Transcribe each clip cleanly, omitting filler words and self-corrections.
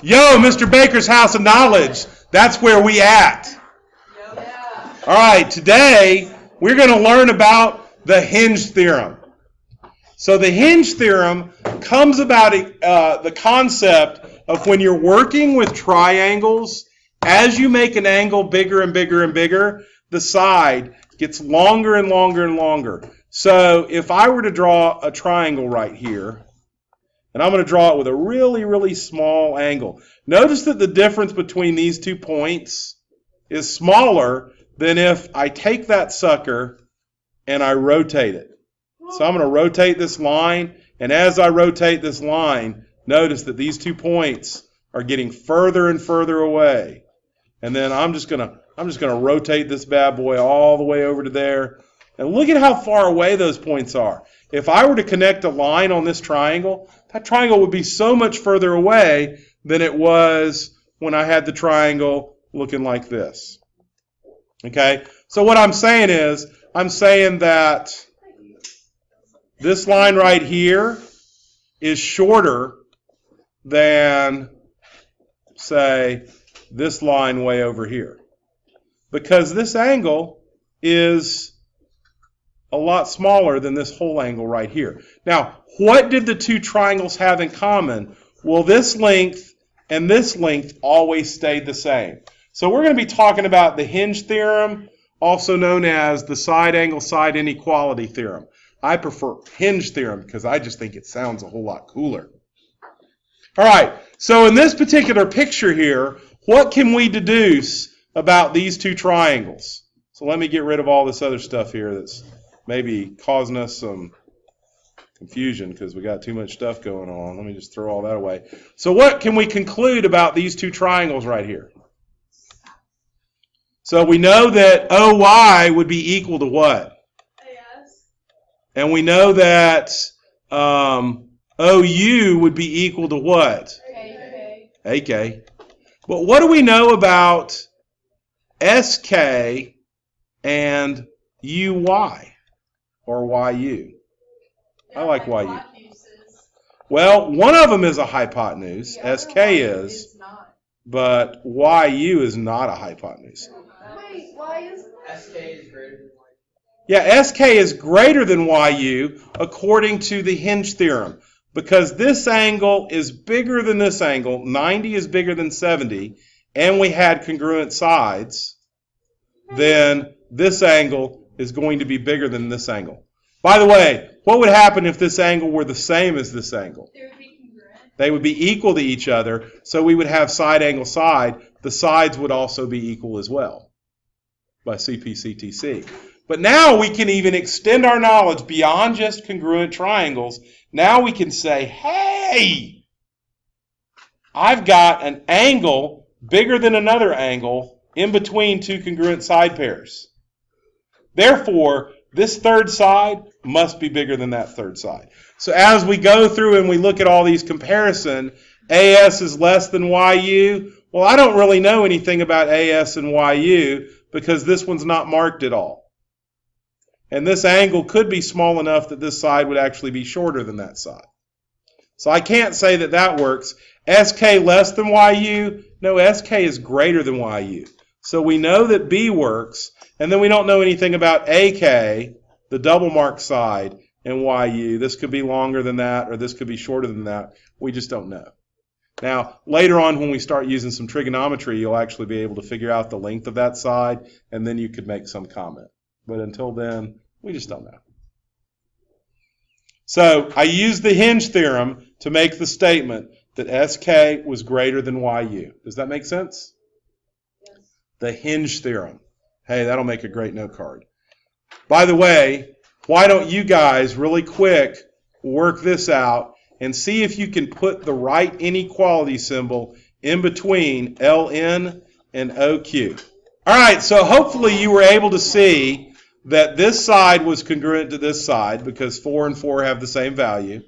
Yo, Mr. Baker's House of Knowledge. That's where we at. All right, today we're going to learn about the hinge theorem. So the hinge theorem comes about the concept of when you're working with triangles, as you make an angle bigger and bigger and bigger, the side gets longer and longer and longer. So if I were to draw a triangle right here, and I'm going to draw it with a really, really small angle. Notice that the difference between these 2 points is smaller than if I take that sucker and I rotate it. So I'm going to rotate this line, and as I rotate this line, notice that these 2 points are getting further and further away. And then I'm just going to rotate this bad boy all the way over to there. And look at how far away those points are. If I were to connect a line on this triangle, that triangle would be so much further away than it was when I had the triangle looking like this. Okay? So what I'm saying is, I'm saying that this line right here is shorter than, say, this line way over here. Because this angle is a lot smaller than this whole angle right here. Now, what did the 2 triangles have in common? Well, this length and this length always stayed the same. So we're going to be talking about the hinge theorem, also known as the side angle side inequality theorem. I prefer hinge theorem because I just think it sounds a whole lot cooler. All right, so in this particular picture here, what can we deduce about these 2 triangles? So let me get rid of all this other stuff here that's maybe causing us some confusion because we got too much stuff going on. Let me just throw all that away. So what can we conclude about these 2 triangles right here? So we know that OY would be equal to what? AS. And we know that OU would be equal to what? AK. AK. But what do we know about SK and UY? Or YU. I like YU. Well, one of them is a hypotenuse. SK is. But YU is not a hypotenuse. Wait, why is that? SK is greater than YU. Yeah, SK is greater than YU according to the hinge theorem. Because this angle is bigger than this angle. 90 is bigger than 70. And we had congruent sides. Then this angle is going to be bigger than this angle. By the way, what would happen if this angle were the same as this angle? They would be congruent. They would be equal to each other, so we would have side angle side. The sides would also be equal as well by CP/CTC. But now we can even extend our knowledge beyond just congruent triangles. Now we can say, hey, I've got an angle bigger than another angle in between 2 congruent side pairs. Therefore, this third side must be bigger than that third side. So as we go through and we look at all these comparisons, AS is less than YU. Well, I don't really know anything about AS and YU because this one's not marked at all. And this angle could be small enough that this side would actually be shorter than that side. So I can't say that that works. SK less than YU? No, SK is greater than YU. So we know that B works, and then we don't know anything about AK, the double marked side, and YU. This could be longer than that, or this could be shorter than that. We just don't know. Now, later on when we start using some trigonometry, you'll actually be able to figure out the length of that side, and then you could make some comment. But until then, we just don't know. So I used the hinge theorem to make the statement that SK was greater than YU. Does that make sense? The hinge theorem. Hey, that'll make a great note card. By the way, why don't you guys really quick work this out and see if you can put the right inequality symbol in between LN and OQ. All right, so hopefully you were able to see that this side was congruent to this side because 4 and 4 have the same value.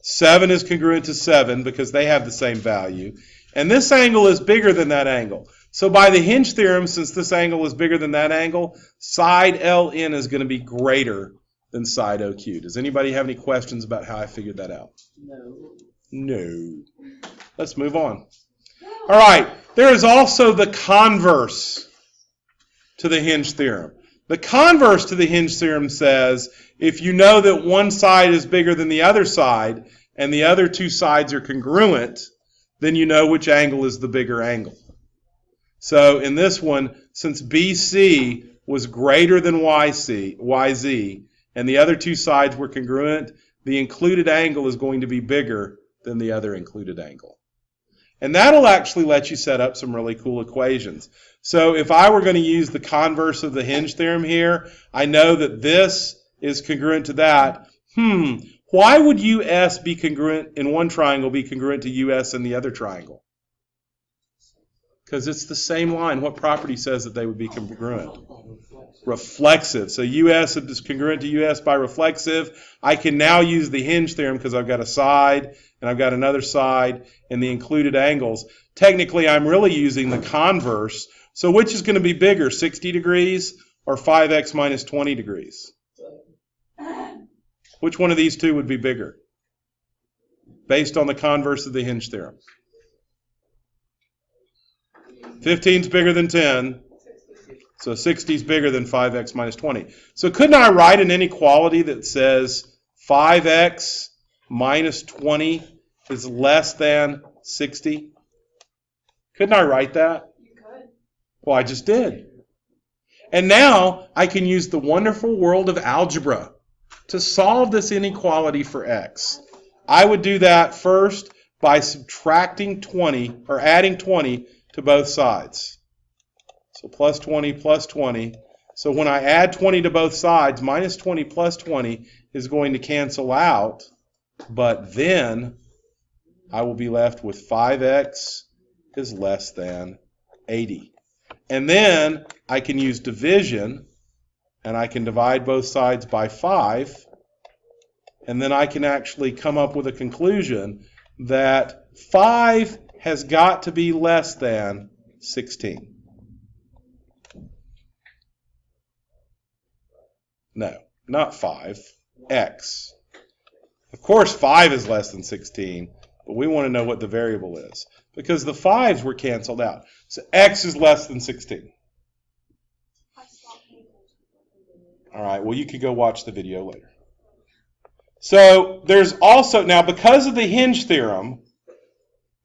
7 is congruent to 7 because they have the same value. And this angle is bigger than that angle. So by the hinge theorem, since this angle is bigger than that angle, side LN is going to be greater than side OQ. Does anybody have any questions about how I figured that out? No. No. Let's move on. All right, there is also the converse to the hinge theorem. The converse to the hinge theorem says if you know that one side is bigger than the other side and the other two sides are congruent, then you know which angle is the bigger angle. So in this one, since BC was greater than YZ, and the other two sides were congruent, the included angle is going to be bigger than the other included angle. And that'll actually let you set up some really cool equations. So if I were going to use the converse of the hinge theorem here, I know that this is congruent to that. Why would US be congruent in one triangle be congruent to US in the other triangle? Because it's the same line. What property says that they would be congruent? Reflexive. So US is congruent to US by reflexive. I can now use the hinge theorem because I've got a side and I've got another side and the included angles. Technically, I'm really using the converse. So which is going to be bigger, 60 degrees or 5x minus 20 degrees? Which one of these two would be bigger? Based on the converse of the hinge theorem. 15 is bigger than 10, so 60 is bigger than 5x minus 20. So couldn't I write an inequality that says 5x minus 20 is less than 60? Couldn't I write that? You could. Well, I just did. And now I can use the wonderful world of algebra to solve this inequality for x. I would do that first by subtracting 20, or adding 20 to both sides. So plus 20 plus 20. So when I add 20 to both sides, minus 20 plus 20 is going to cancel out, but then I will be left with 5x is less than 80. And then I can use division, and I can divide both sides by 5, and then I can actually come up with a conclusion that 5 has got to be less than 16. No, not 5, x. Of course 5 is less than 16, but we want to know what the variable is, because the 5s were canceled out. So x is less than 16. All right, well, you could go watch the video later. So there's also, now because of the hinge theorem,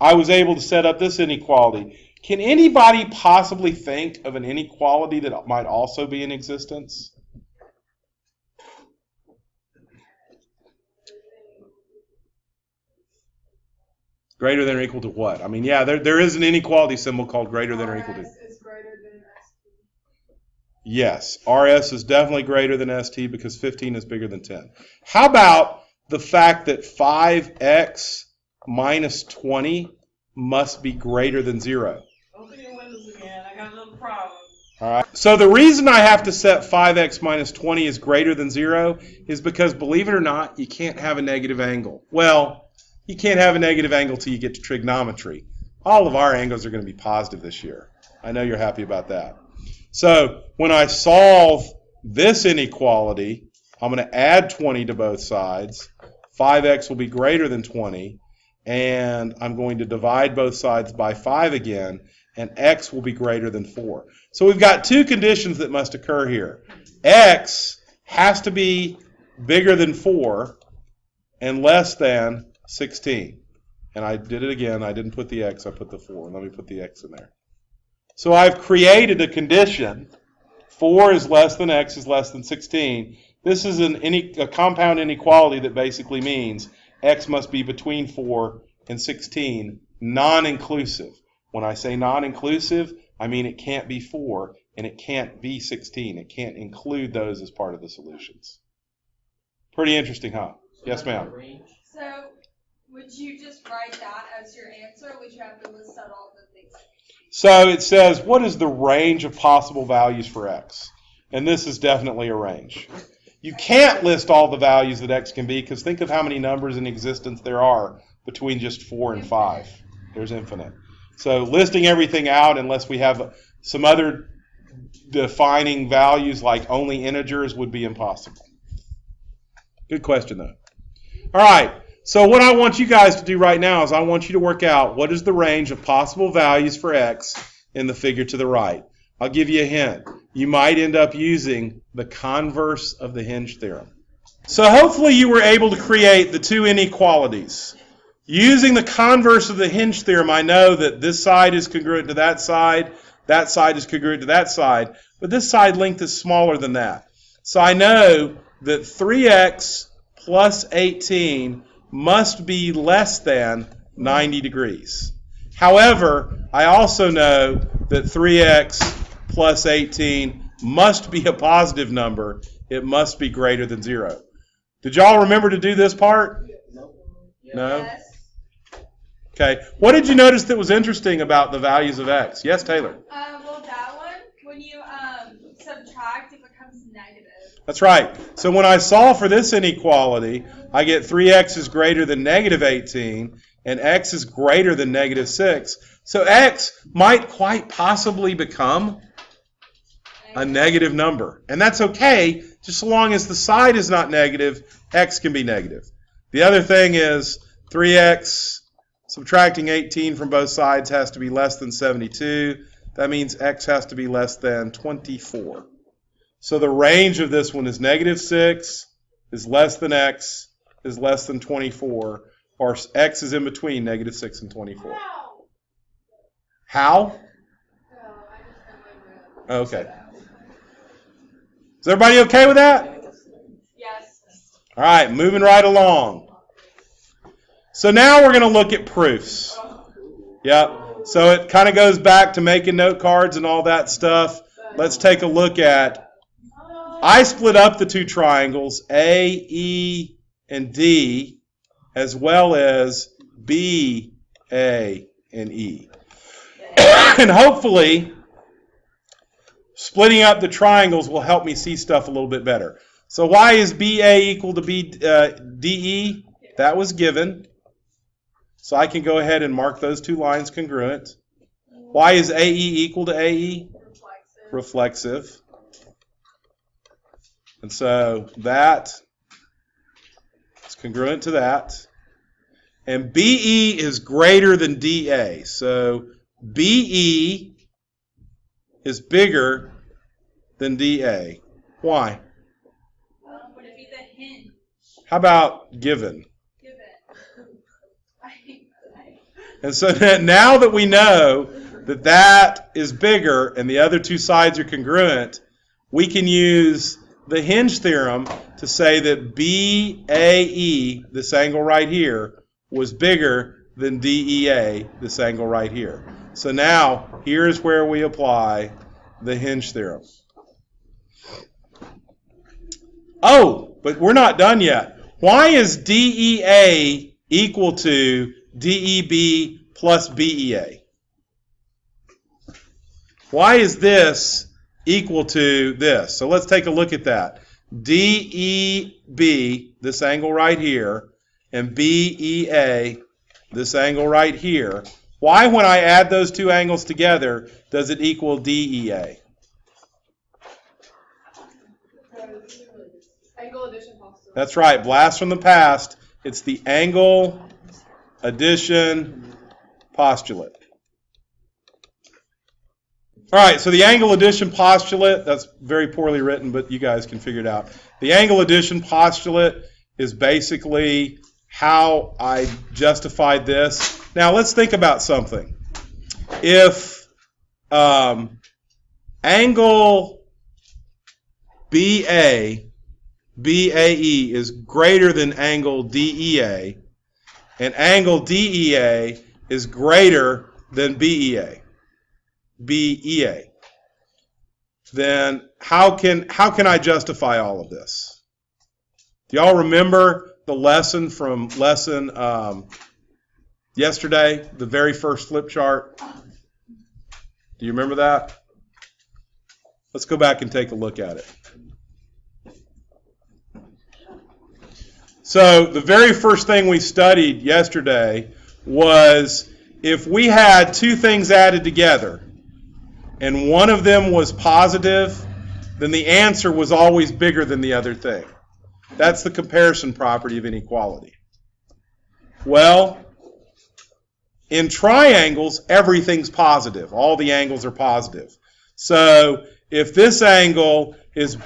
I was able to set up this inequality. Can anybody possibly think of an inequality that might also be in existence? Greater than or equal to what? I mean, yeah, there is an inequality symbol called greater than or equal to. RS is greater than ST. Yes, RS is definitely greater than ST because 15 is bigger than 10. How about the fact that 5x minus 20 must be greater than 0? Open your windows again. I got a little problem. All right. So the reason I have to set 5x minus 20 is greater than 0 is because, believe it or not, you can't have a negative angle. Well, you can't have a negative angle till you get to trigonometry. All of our angles are going to be positive this year. I know you're happy about that. So when I solve this inequality, I'm going to add 20 to both sides. 5x will be greater than 20. And I'm going to divide both sides by 5 again, and x will be greater than 4. So we've got two conditions that must occur here. X has to be bigger than 4 and less than 16. And I did it again. I didn't put the x, I put the 4. Let me put the x in there. So I've created a condition. 4 is less than x is less than 16. This is a compound inequality that basically means x must be between 4 and 16, non-inclusive. When I say non-inclusive, I mean it can't be 4 and it can't be 16. It can't include those as part of the solutions. Pretty interesting, huh? Yes, ma'am. So, would you just write that as your answer, or would you have to list out all the things? So it says, what is the range of possible values for x? And this is definitely a range. You can't list all the values that x can be, because think of how many numbers in existence there are between just 4 and 5. There's infinite. So listing everything out, unless we have some other defining values like only integers, would be impossible. Good question, though. All right, So what I want you guys to do right now is I want you to work out what is the range of possible values for x in the figure to the right. I'll give you a hint. You might end up using the converse of the hinge theorem. So hopefully you were able to create the two inequalities. Using the converse of the hinge theorem, I know that this side is congruent to that side is congruent to that side, but this side length is smaller than that. So I know that 3x plus 18 must be less than 90 degrees. However, I also know that 3x plus 18 must be a positive number. It must be greater than 0. Did y'all remember to do this part? No? Yes. Okay. What did you notice that was interesting about the values of x? Yes, Taylor? Well, that one, when you subtract, it becomes negative. That's right. So when I solve for this inequality, I get 3x is greater than negative 18, and x is greater than negative 6. So x might quite possibly become a negative number. And that's okay, just so long as the side is not negative, x can be negative. The other thing is 3x subtracting 18 from both sides has to be less than 72. That means x has to be less than 24. So the range of this one is negative 6 is less than x is less than 24, or x is in between negative 6 and 24. How? Okay. Is everybody okay with that? Yes. All right, moving right along. So now we're going to look at proofs. Yep. So it kind of goes back to making note cards and all that stuff. Let's take a look at, I split up the two triangles, A, E, and D, as well as B, A, and E. And hopefully, splitting up the triangles will help me see stuff a little bit better. So why is BA equal to DE? That was given. So I can go ahead and mark those two lines congruent. Why is AE equal to AE? Reflexive. And so that is congruent to that. And BE is greater than DA. So BE is bigger than DA. Why? Would it be the hinge? How about given? Given. And so now that we know that that is bigger and the other two sides are congruent, we can use the hinge theorem to say that BAE, this angle right here, was bigger than DEA, this angle right here. So now, here's where we apply the hinge theorem. Oh, but we're not done yet. Why is DEA equal to DEB plus BEA? Why is this equal to this? So let's take a look at that. DEB, this angle right here, and BEA, this angle right here. Why, when I add those two angles together, does it equal DEA? Angle addition postulate. That's right. Blast from the past. It's the angle addition postulate. All right, so the angle addition postulate, that's very poorly written, but you guys can figure it out. The angle addition postulate is basically how I justified this. Now, let's think about something. If angle BAE is greater than angle DEA, and angle DEA is greater than BEA, then how can I justify all of this? Do y'all remember the lesson from yesterday, the very first flip chart? Do you remember that? Let's go back and take a look at it. So the very first thing we studied yesterday was if we had two things added together and one of them was positive, then the answer was always bigger than the other thing. That's the comparison property of inequality. Well, in triangles, everything's positive. All the angles are positive. So if this angle is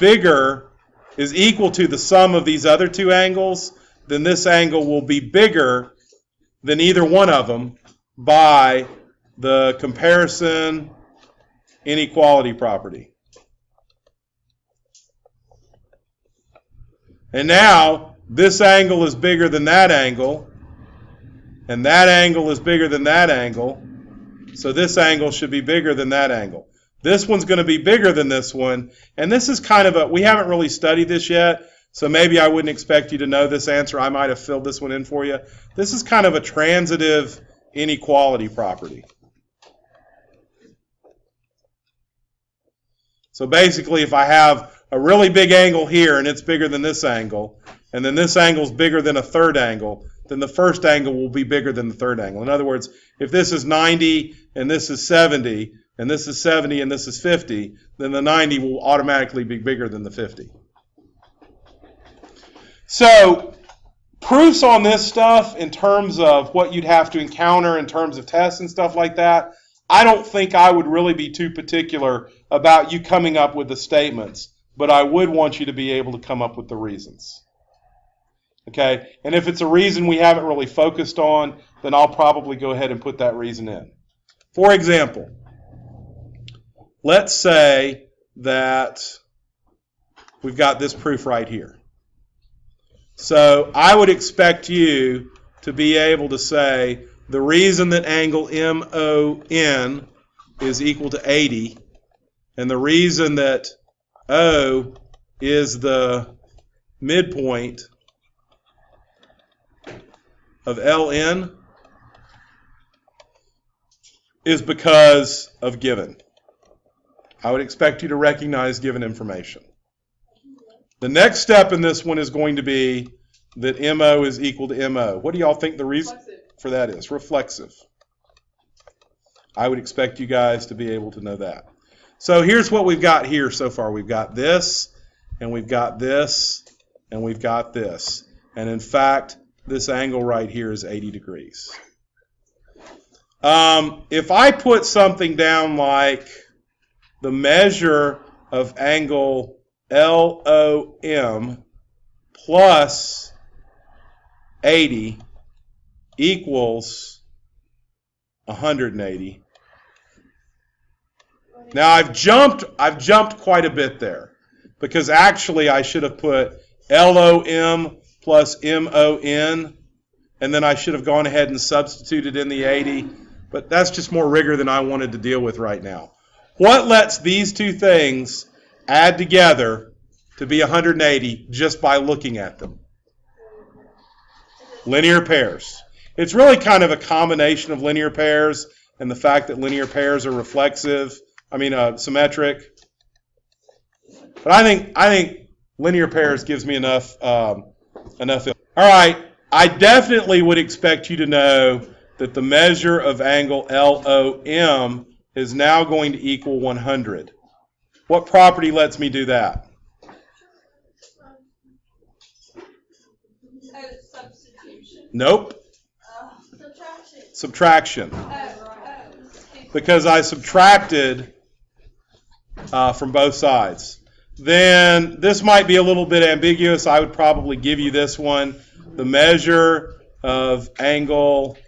equal to the sum of these other two angles, then this angle will be bigger than either one of them by the comparison inequality property. And now, this angle is bigger than that angle, and that angle is bigger than that angle, so this angle should be bigger than that angle. This one's going to be bigger than this one, and this is kind of we haven't really studied this yet, so maybe I wouldn't expect you to know this answer. I might have filled this one in for you. This is kind of a transitive inequality property. So basically, if I have a really big angle here and it's bigger than this angle, and then this angle is bigger than a third angle, then the first angle will be bigger than the third angle. In other words, if this is 90 and this is 70, and this is 70 and this is 50, then the 90 will automatically be bigger than the 50. So, proofs on this stuff in terms of what you'd have to encounter in terms of tests and stuff like that, I don't think I would really be too particular about you coming up with the statements, but I would want you to be able to come up with the reasons. Okay? And if it's a reason we haven't really focused on, then I'll probably go ahead and put that reason in. For example, let's say that we've got this proof right here. So I would expect you to be able to say the reason that angle MON is equal to 80, and the reason that O is the midpoint of LN is because of given. I would expect you to recognize given information. The next step in this one is going to be that MO is equal to MO. What do y'all think the reason for that is? Reflexive. I would expect you guys to be able to know that. So here's what we've got here so far. We've got this, and we've got this, and we've got this. And in fact, this angle right here is 80 degrees. If I put something down like the measure of angle LOM plus 80 equals 180. Now I've jumped quite a bit there, because actually I should have put LOM plus MON, and then I should have gone ahead and substituted in the 80, but that's just more rigor than I wanted to deal with right now. What lets these two things add together to be 180 just by looking at them? Linear pairs. It's really kind of a combination of linear pairs and the fact that linear pairs are symmetric. But I think linear pairs gives me enough. All right, I definitely would expect you to know that the measure of angle LOM is now going to equal 100. What property lets me do that? Substitution. Nope. Subtraction. Subtraction. Because I subtracted from both sides. Then this might be a little bit ambiguous. I would probably give you this one. The measure of angle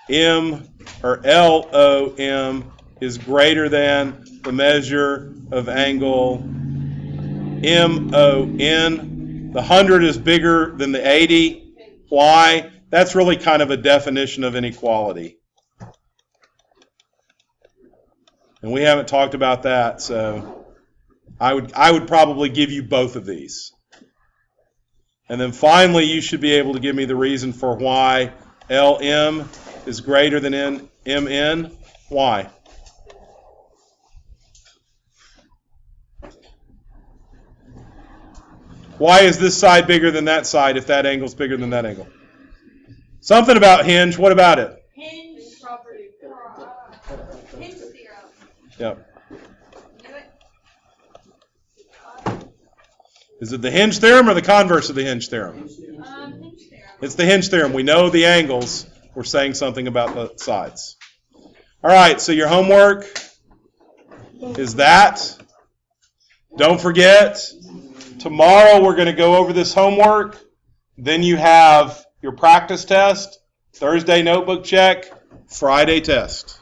M or LOM is greater than the measure of angle MON. The 100 is bigger than the 80. Why? That's really kind of a definition of inequality. And we haven't talked about that, so I would probably give you both of these. And then finally, you should be able to give me the reason for why LM is greater than MN. Why? Why is this side bigger than that side if that angle is bigger than that angle? Something about hinge. What about it? Hinge property. Hinge theorem. Yep. Knew it. Is it the hinge theorem or the converse of the hinge theorem? Hinge theorem. It's the hinge theorem. We know the angles. We're saying something about the sides. All right, so your homework is that. Don't forget, tomorrow we're going to go over this homework. Then you have your practice test, Thursday notebook check, Friday test.